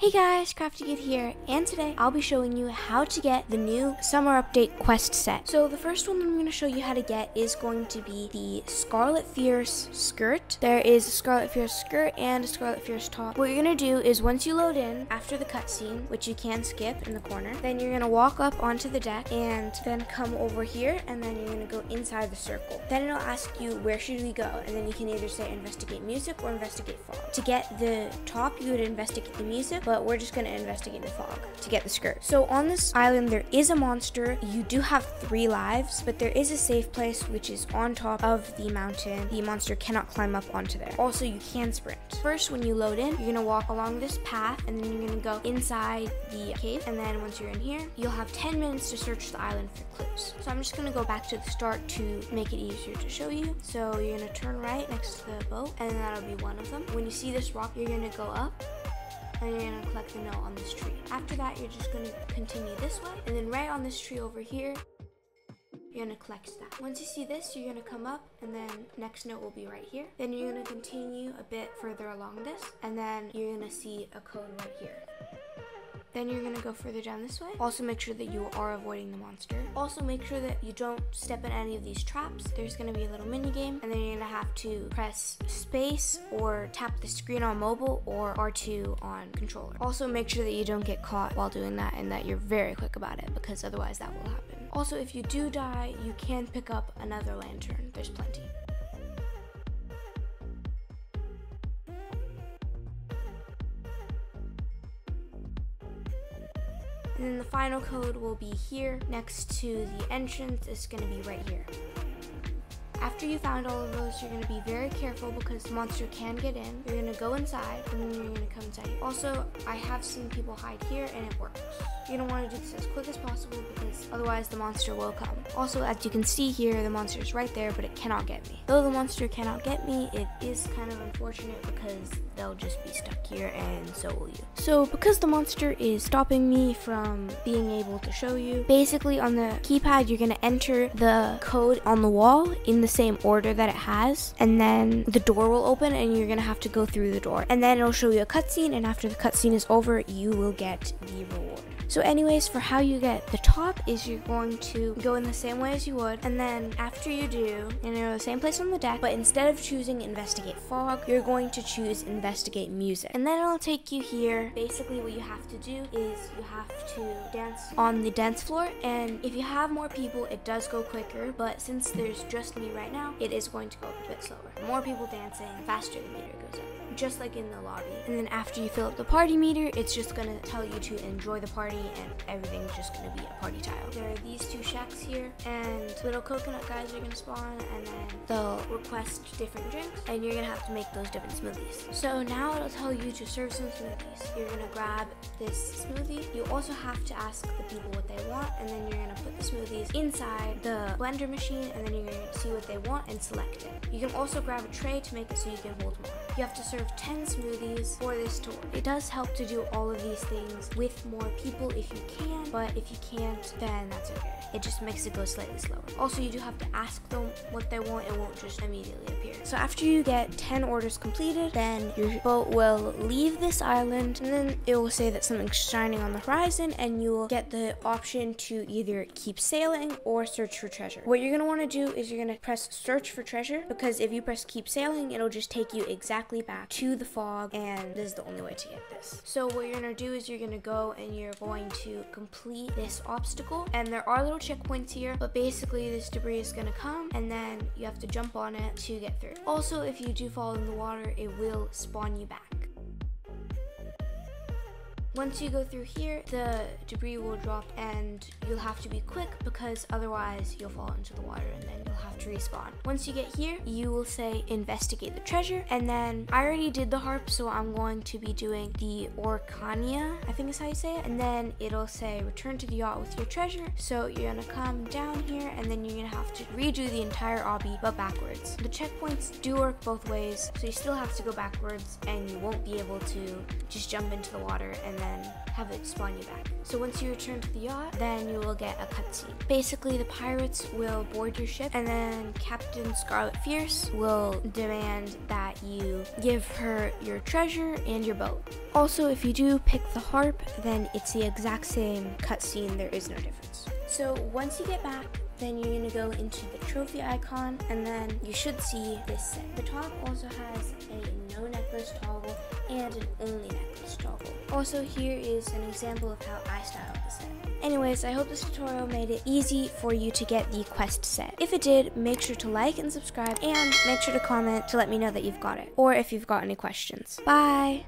Hey guys, CraftyKid here, and today I'll be showing you how to get the new summer update quest set. So the first one I'm going to show you how to get is going to be the Scarlet Fierce skirt. There is a Scarlet Fierce skirt and a Scarlet Fierce top. What you're going to do is once you load in, after the cutscene, which you can skip in the corner, then you're going to walk up onto the deck and then come over here, and then you're going to go inside the circle. Then it'll ask you where should we go, and then you can either say investigate music or investigate fog. To get the top, you would investigate the music, but we're just going to investigate the fog to get the skirt. So on this island there is a monster. You do have 3 lives, but there is a safe place which is on top of the mountain. The monster cannot climb up onto there. Also, you can sprint. First, when you load in, you're going to walk along this path, and then you're going to go inside the cave, and then once you're in here, you'll have 10 minutes to search the island for clues. So I'm just going to go back to the start to make it easier to show you. So you're going to turn right next to the boat, and that'll be one of them. When you see this rock, you're going to go up, and you're going to collect the note on this tree. After that, you're just going to continue this way, and then right on this tree over here, you're going to collect that. Once you see this, you're going to come up, and then next note will be right here. Then you're going to continue a bit further along this, and then you're going to see a code right here. Then you're going to go further down this way. Also make sure that you are avoiding the monster. Also make sure that you don't step in any of these traps. There's going to be a little mini game, and then you're going to have to press space or tap the screen on mobile or R2 on controller. Also make sure that you don't get caught while doing that and that you're very quick about it, because otherwise that will happen. Also, if you do die, you can pick up another lantern. There's plenty. And then the final code will be here next to the entrance. It's going to be right here. After you found all of those, you're going to be very careful because the monster can get in. You're going to go inside, and then you're going to come inside here. Also, I have seen people hide here, and it works. You're going to want to do this as quick as possible because otherwise the monster will come. Also, as you can see here, the monster is right there, but it cannot get me. Though the monster cannot get me, it is kind of unfortunate because they'll just be stuck here, and so will you. So because the monster is stopping me from being able to show you, basically on the keypad, you're going to enter the code on the wall in the same order that it has, and then the door will open and you're gonna have to go through the door, and then it'll show you a cutscene, and after the cutscene is over, you will get the reward. So anyways, for how you get the top is you're going to go in the same way as you would, and then after you do, and you're in the same place on the deck, but instead of choosing investigate fog, you're going to choose investigate music, and then it'll take you here. Basically what you have to do is you have to dance on the dance floor, and if you have more people it does go quicker, but since there's just me right now, it is going to go a bit slower. The more people dancing, the faster the meter goes up, just like in the lobby. And then after you fill up the party meter, it's just gonna tell you to enjoy the party, and everything's just gonna be a party tile. There are these 2 shacks here, and little coconut guys are gonna spawn, and then they'll request different drinks, and you're gonna have to make those different smoothies. So now it'll tell you to serve some smoothies. You're gonna grab this smoothie. You also have to ask the people what they want, and then you're gonna put the smoothies inside the blender machine, and then you're gonna see what they want and select it. You can also grab a tray to make it so you can hold more. You have to serve 10 smoothies for this tour. It does help to do all of these things with more people if you can, but if you can't, then that's okay. It just makes it go slightly slower. Also, you do have to ask them what they want. It won't just immediately appear. So after you get 10 orders completed, then your boat will leave this island, and then it will say that something's shining on the horizon, and you will get the option to either keep sailing or search for treasure. What you're going to want to do is you're going to press search for treasure, because if you press keep sailing, it'll just take you exactly back to the fog, and this is the only way to get this. So what you're going to do is you're going to go and you're going to complete this obstacle, and there are little checkpoints here, but basically this debris is going to come, and then you have to jump on it to get through. Also, if you do fall in the water, it will spawn you back. Once you go through here, the debris will drop, and you'll have to be quick because otherwise you'll fall into the water and then you'll have to respawn. Once you get here, you will say investigate the treasure, and then I already did the harp, so I'm going to be doing the Orcania, I think is how you say it, and then it'll say return to the yacht with your treasure. So you're gonna come down here, and then you're gonna have to redo the entire obby but backwards. The checkpoints do work both ways, so you still have to go backwards, and you won't be able to just jump into the water and then have it spawn you back. So once you return to the yacht, then you will get a cutscene. Basically, the pirates will board your ship, and then Captain Scarlet Fierce will demand that you give her your treasure and your boat. Also, if you do pick the harp, then it's the exact same cutscene. There is no difference. So once you get back, then you're going to go into the trophy icon, and then you should see this set. The top also has a no necklace toggle and an only necklace toggle. Also, here is an example of how I styled the set. Anyways, I hope this tutorial made it easy for you to get the quest set. If it did, make sure to like and subscribe, and make sure to comment to let me know that you've got it, or if you've got any questions. Bye!